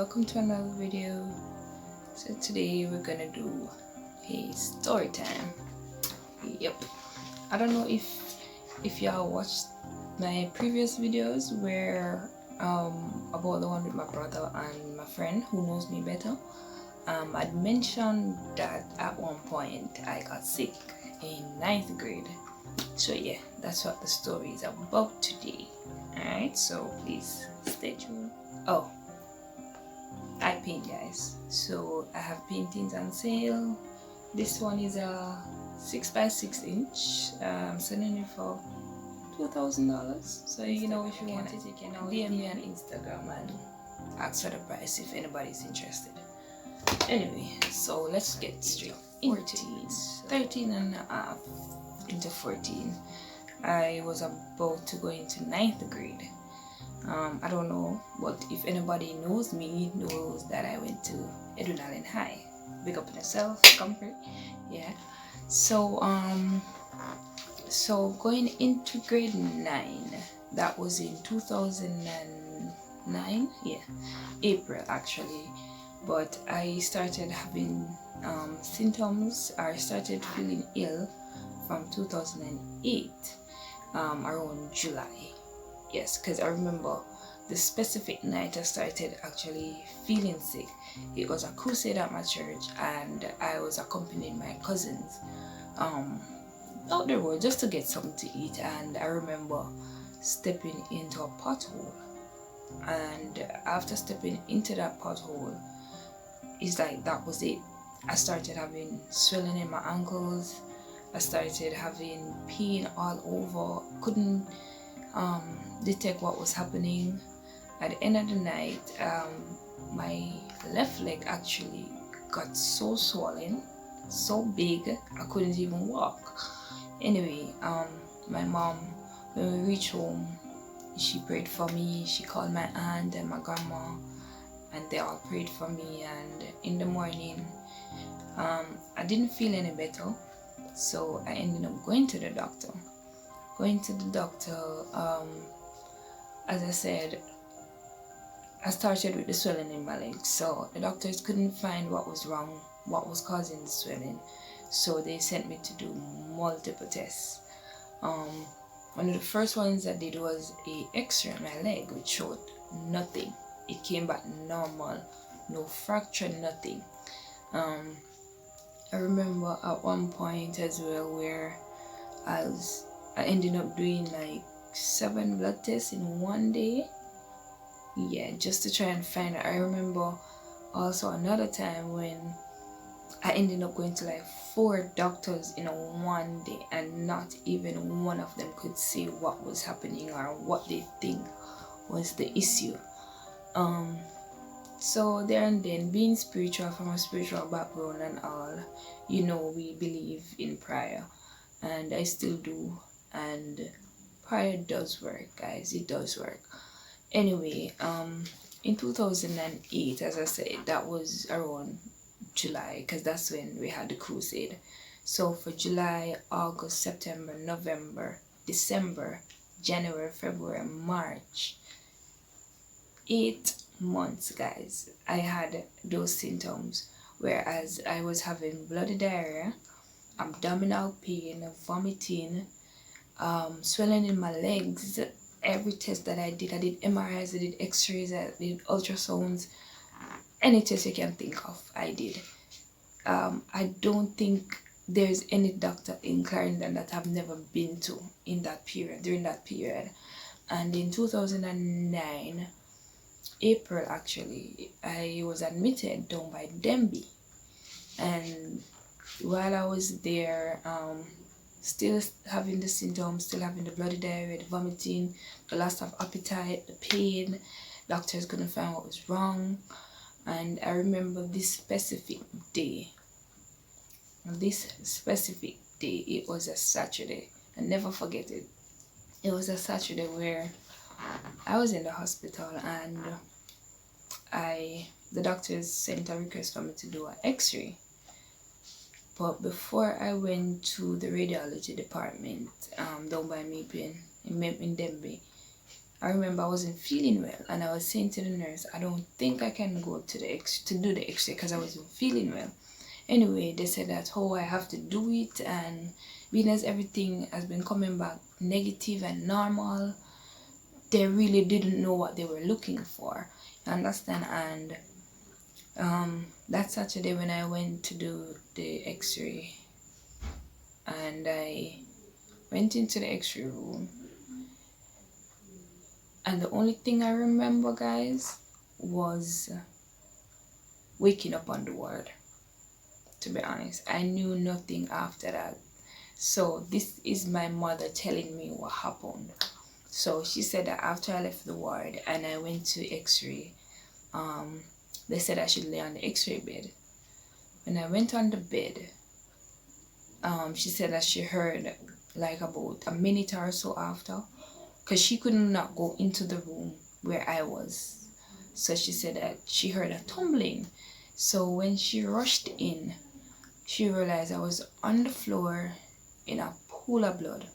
welcome to another video. So today we're gonna do a story time. Yep, I don't know if y'all watched my previous videos where about the one with my brother and my friend who knows me better. I'd mentioned that at one point I got sick in 9th grade. So yeah, that's what the story is about today. Alright, so please stay tuned. Oh, I paint, guys, so I have paintings on sale. This one is a 6x6 inch. I'm selling it for $2,000. So if you want it, you can DM me on Instagram and ask for the price if anybody's interested. Anyway, so let's get straight into it. 13 and a half into 14, I was about to go into 9th grade. I don't know, but if anybody knows me, knows that I went to Edwin Allen High. Big up on yourself, comfort. Yeah. So going into grade 9, that was in 2009. Yeah, April actually. But I started having symptoms. I started feeling ill from 2008, around July. Yes, because I remember the specific night I started actually feeling sick. It was a crusade at my church, and I was accompanying my cousins out the road just to get something to eat. And I remember stepping into a pothole, and after stepping into that pothole, it's like that was it. I started having swelling in my ankles. I started having pain all over. Couldn't detect what was happening. At the end of the night, my left leg actually got so swollen, so big, I couldn't even walk. Anyway, my mom, when we reached home, she prayed for me. She called my aunt and my grandma, and they all prayed for me. And in the morning, I didn't feel any better, so I ended up going to the doctor. As I said, I started with the swelling in my legs, so the doctors couldn't find what was wrong, what was causing the swelling, so they sent me to do multiple tests. One of the first ones I did was a x-ray on my leg, which showed nothing. It came back normal, no fracture, nothing. I remember at one point as well where I ended up doing like 7 blood tests in one day. Yeah, just to try and find it. I remember also another time when I ended up going to like 4 doctors in one day, and not even one of them could say what was happening or what they think was the issue. So there and then, being spiritual, from a spiritual background and all, we believe in prayer, and I still do. And prayer does work, guys. It does work. Anyway, in 2008, as I said, that was around July, because that's when we had the crusade. So for July, August, September, November, December, January, February, March, 8 months, guys, I had those symptoms, whereas I was having bloody diarrhea, abdominal pain, vomiting, swelling in my legs. Every test that I did MRIs, I did x-rays, I did ultrasounds, any test you can think of, I did. I don't think there's any doctor in Clarendon that I've never been to during that period. And in 2009, April actually, I was admitted down by Denby, and while I was there, still having the symptoms, still having the bloody diarrhea, the vomiting, the loss of appetite, the pain. Doctors couldn't find what was wrong. And I remember this specific day. It was a Saturday. I never forget it. It was a Saturday where I was in the hospital, and the doctors sent a request for me to do an x-ray. But before I went to the radiology department, down by Maple in Denby, I remember I wasn't feeling well, and I was saying to the nurse, I don't think I can go to to do the X-ray because I wasn't feeling well. Anyway, they said that, oh, I have to do it, and being as everything has been coming back negative and normal, they really didn't know what they were looking for. You understand? And that Saturday when I went to do the X-ray, and I went into the X-ray room, and the only thing I remember, guys, was waking up on the ward. To be honest, I knew nothing after that. So this is my mother telling me what happened. So she said that after I left the ward and I went to X-ray, they said I should lay on the X-ray bed. When I went on the bed, she said that she heard like about a minute or so after, because she could not go into the room where I was. So she said that she heard a tumbling. So when she rushed in, she realized I was on the floor in a pool of blood.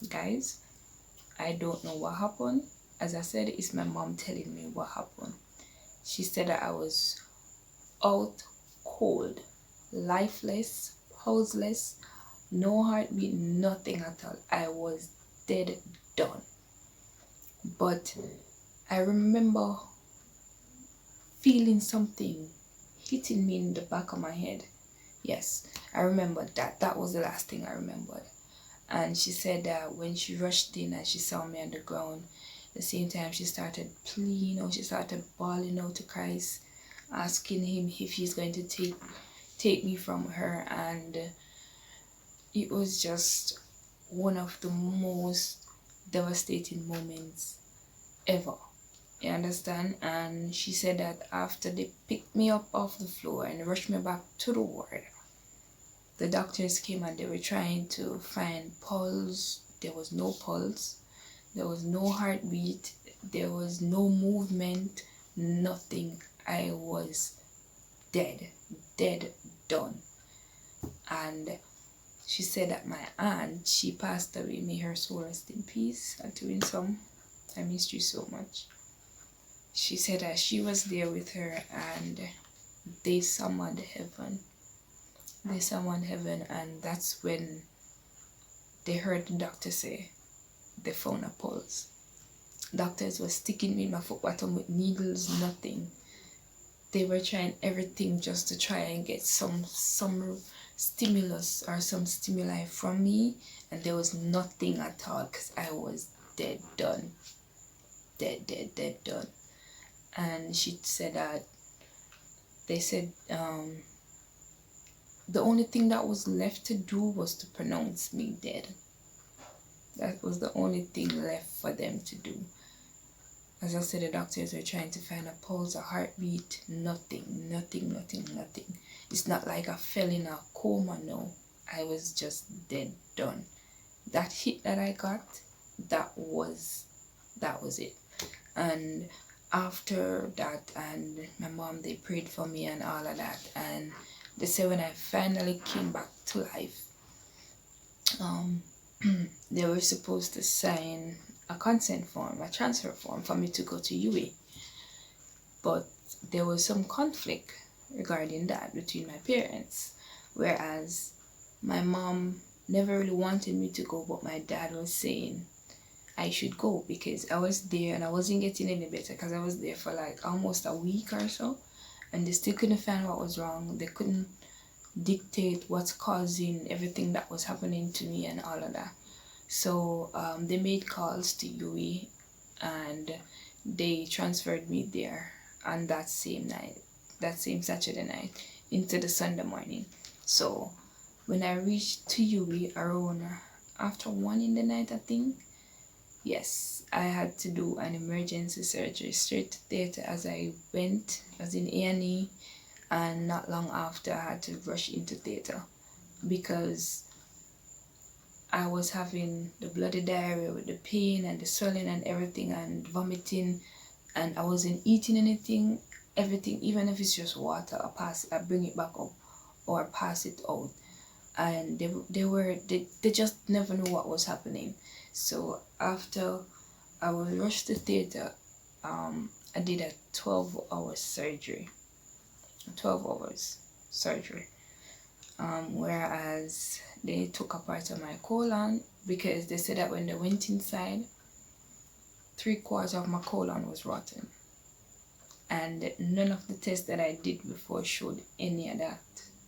Guys, I don't know what happened. As I said, it's my mom telling me what happened. She said that I was out cold, lifeless, pulseless, no heartbeat, nothing at all. I was dead done. But I remember feeling something hitting me in the back of my head. Yes, I remember that. That was the last thing I remembered. And she said that when she rushed in and she saw me on the ground, at the same time she started pleading, or she started bawling out to Christ, asking him if he's going to take me from her. And it was just one of the most devastating moments ever. You understand? And she said that after they picked me up off the floor and rushed me back to the ward, the doctors came and they were trying to find pulse. There was no pulse. There was no heartbeat. There was no movement. Nothing. I was dead. Dead done. And she said that my aunt, she passed away. May her soul rest in peace. Auntie Winsome, I missed you so much. She said that she was there with her and they summoned heaven. They summoned heaven, and that's when they heard the doctor say they found a pulse. Doctors were sticking me in my foot bottom with needles, nothing. They were trying everything just to try and get some stimulus or some stimuli from me, and there was nothing at all because I was dead done. Dead done. And she said that they said the only thing that was left to do was to pronounce me dead. That was the only thing left for them to do. As I said, the doctors were trying to find a pulse, a heartbeat, nothing. It's not like I fell in a coma, no. I was just dead done. That hit that I got, that was it. And after that, and my mom, they prayed for me and all of that, and they said when I finally came back to life, they were supposed to sign a consent form, a transfer form for me to go to UA. But there was some conflict regarding that between my parents, whereas my mom never really wanted me to go, but my dad was saying I should go because I was there and I wasn't getting any better, because I was there for like almost a week or so, and they still couldn't find what was wrong. They couldn't dictate what's causing everything that was happening to me and all of that. So they made calls to UE and they transferred me there on that same night, that same Saturday night into the Sunday morning. So when I reached to UE around after 1 in the night, I think, yes, I had to do an emergency surgery straight to theatre as I went. I was in A&E, and not long after I had to rush into theatre because I was having the bloody diarrhea with the pain and the swelling and everything and vomiting, and I wasn't eating anything, everything, even if it's just water, I bring it back up or pass it out. And they just never knew what was happening. So after I was rushed to theater. I did a 12-hour surgery. 12 hours surgery. Whereas they took a part of my colon because they said that when they went inside, 3/4 of my colon was rotten. And none of the tests that I did before showed any of that.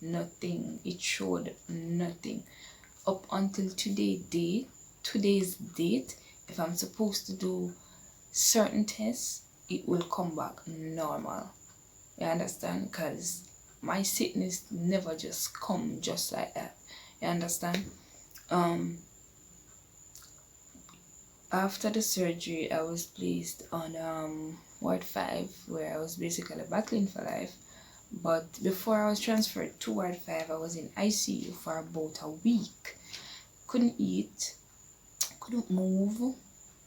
Nothing. It showed nothing. Up until today's date, if I'm supposed to do certain tests, it will come back normal. You understand? Because my sickness never just come just like that. You understand? After the surgery, I was placed on Ward 5, where I was basically battling for life. But before I was transferred to Ward 5, I was in ICU for about a week. Couldn't eat, couldn't move,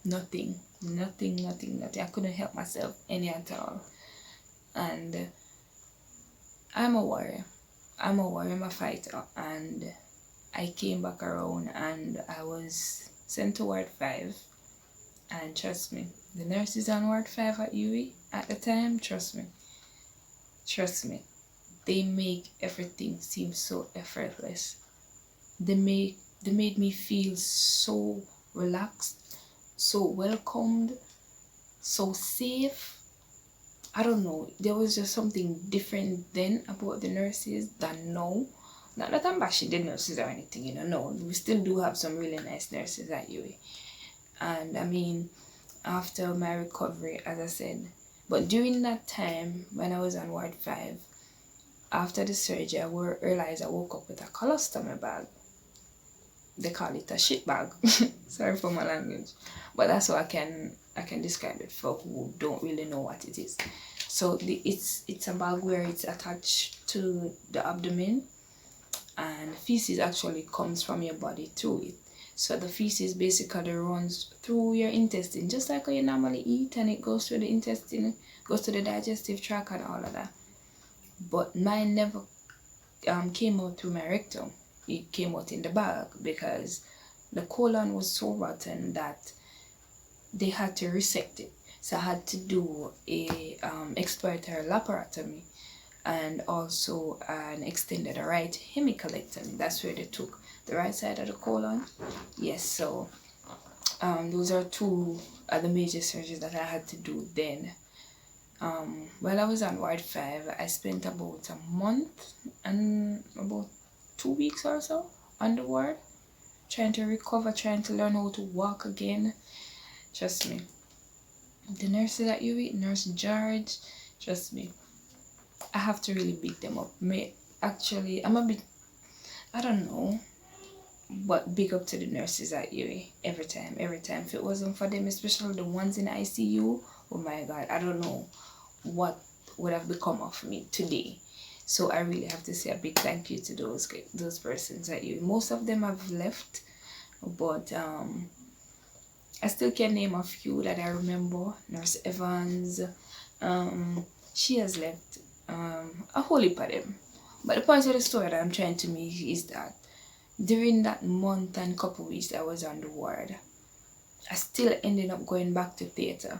nothing. I couldn't help myself any at all. And I'm a warrior. I'm a fighter. And I came back around and I was sent to Ward 5. And trust me, the nurses on Ward 5 at UWI at the time, trust me, they make everything seem so effortless. They made me feel so relaxed, so welcomed, so safe. I don't know, there was just something different then about the nurses than now. Not that I'm bashing the nurses or anything, no, we still do have some really nice nurses at UWI. And I mean, after my recovery, as I said, but during that time when I was on Ward 5, after the surgery, I realized I woke up with a colostomy bag. They call it a shit bag. Sorry for my language, but that's how I can describe it for who don't really know what it is. So it's a bag where it's attached to the abdomen, and feces actually comes from your body through it. So the feces basically runs through your intestine, just like how you normally eat, and it goes through the intestine, goes to the digestive tract and all of that. But mine never came out through my rectum. It came out in the bag because the colon was so rotten that they had to resect it. So I had to do a exploratory laparotomy and also an extended right hemicolectomy. That's where they took the right side of the colon. Yes, so those are two of the major surgeries that I had to do then. While I was on Ward 5, I spent about a month and about 2 weeks or so on the ward, trying to recover, trying to learn how to walk again. Trust me, the nurses at UWI, Nurse George, trust me, I have to really big them up. I'm a bit, I don't know, but big up to the nurses at UWI every time. If it wasn't for them, especially the ones in ICU, oh my God, I don't know what would have become of me today. So I really have to say a big thank you to those persons at UWI. Most of them have left, but I still can name a few that I remember. Nurse Evans, she has left. A whole heap of them. But the point of the story that I'm trying to make is that during that month and couple weeks I was on the ward, I still ended up going back to theater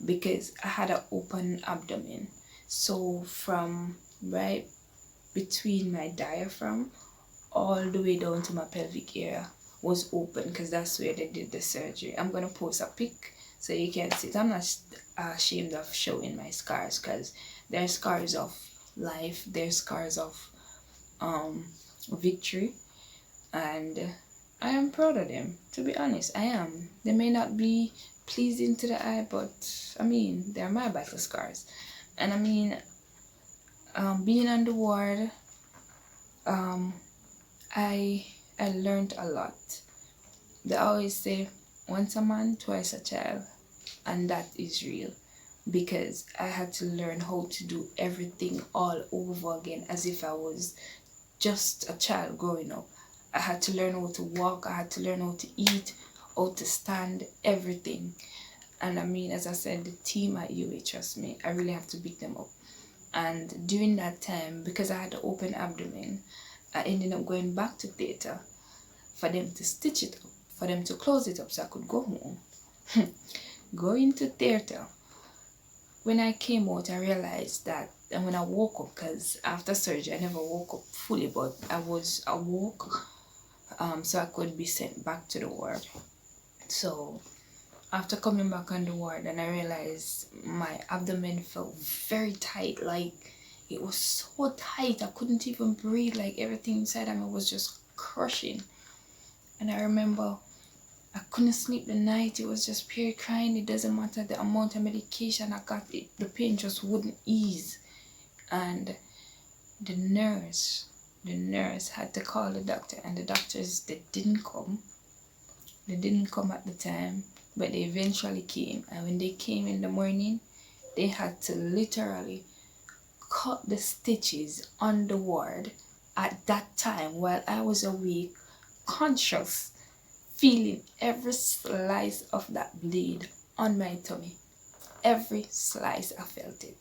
because I had an open abdomen. So from right between my diaphragm all the way down to my pelvic area was open because that's where they did the surgery. I'm gonna post a pic so you can see it. I'm not ashamed of showing my scars because they're scars of life, they're scars of victory, and I am proud of them. To be honest, I am. They may not be pleasing to the eye, but I mean, they're my battle scars. And I mean, being on the ward, I learned a lot. They always say once a man, twice a child, and that is real because I had to learn how to do everything all over again as if I was just a child growing up. I had to learn how to walk, I had to learn how to eat, how to stand, everything. And I mean, as I said, the team at UWI, trust me, I really have to beat them up. And during that time, because I had an open abdomen, I ended up going back to theater for them to stitch it up, for them to close it up so I could go home. going to theater. When I came out, I realized that, and when I woke up, because after surgery I never woke up fully, but I was awoke, so I could be sent back to the ward. So after coming back on the ward, and I realized my abdomen felt very tight, like it was so tight I couldn't even breathe, like everything inside of me was just crushing. And I remember I couldn't sleep the night. It was just pure crying. It doesn't matter the amount of medication I got, the pain just wouldn't ease. And the nurse had to call the doctor, and the doctors, they didn't come at the time, but they eventually came. And when they came in the morning, they had to literally cut the stitches on the ward at that time while I was awake, conscious, feeling every slice of that blade on my tummy. Every slice, I felt it.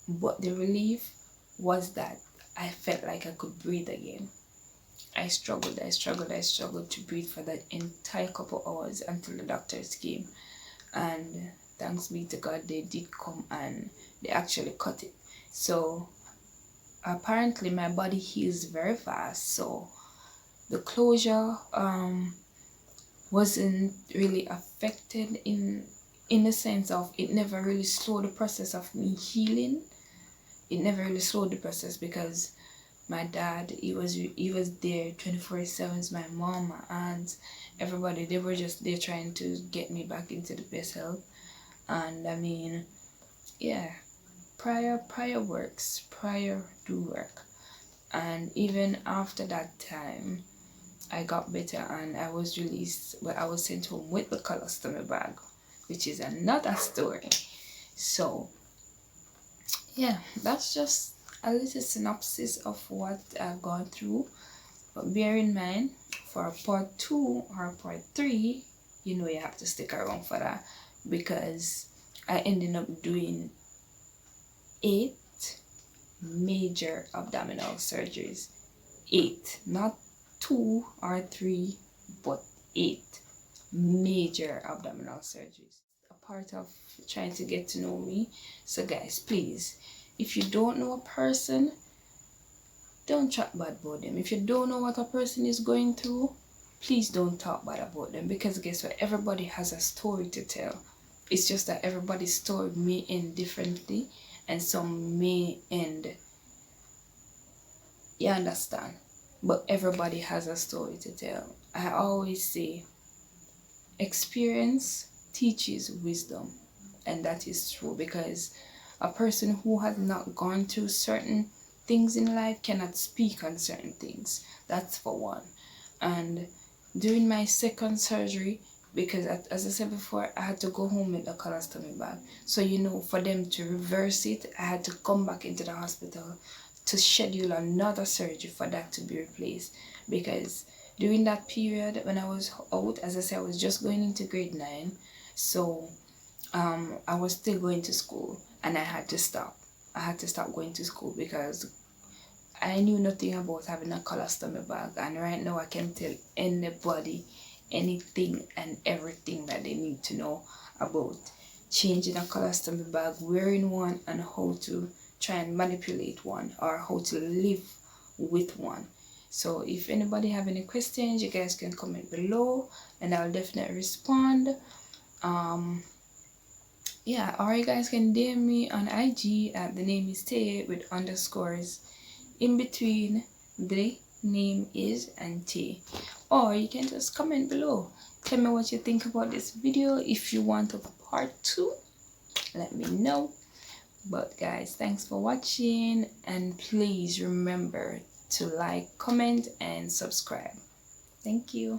But the relief was that I felt like I could breathe again. I struggled to breathe for that entire couple hours until the doctors came. And thanks be to God, they did come and they actually cut it. So apparently my body heals very fast. So the closure wasn't really affected in the sense of it never really slowed the process of me healing. It never really slowed the process because my dad, he was there 24/7. My mom, my aunts, everybody, they were just there trying to get me back into the best health. And I mean, yeah, prayer works, prayer do work. And even after that time, I got better and I was released, but I was sent home with the colostomy bag, which is another story. So yeah, that's just a little synopsis of what I've gone through. But bear in mind, for part 2 or part 3, you have to stick around for that, because I ended up doing 8 major abdominal surgeries. 8, not 2 or 3, but 8 major abdominal surgeries. A part of trying to get to know me. So guys, please, if you don't know a person, don't chat bad about them. If you don't know what a person is going through, please don't talk bad about them, because guess what, everybody has a story to tell. It's just that everybody's story may end differently, and some may end, you understand, but everybody has a story to tell. I always say experience teaches wisdom, and that is true, because a person who has not gone through certain things in life cannot speak on certain things. That's for one. And during my second surgery, because as I said before, I had to go home with a colostomy bag. So for them to reverse it, I had to come back into the hospital to schedule another surgery for that to be replaced. Because during that period when I was out, as I said, I was just going into grade 9. So I was still going to school, and I had to stop going to school because I knew nothing about having a colostomy bag. And right now I can tell anybody anything and everything that they need to know about changing a colostomy bag, wearing one, and how to try and manipulate one, or how to live with one. So if anybody have any questions, you guys can comment below and I'll definitely respond. Yeah, or you guys can DM me on IG at the name is Tay with underscores in between the name is and T. Or you can just comment below. Tell me what you think about this video. If you want a part 2, let me know. But guys, thanks for watching, and please remember to like, comment, and subscribe. Thank you.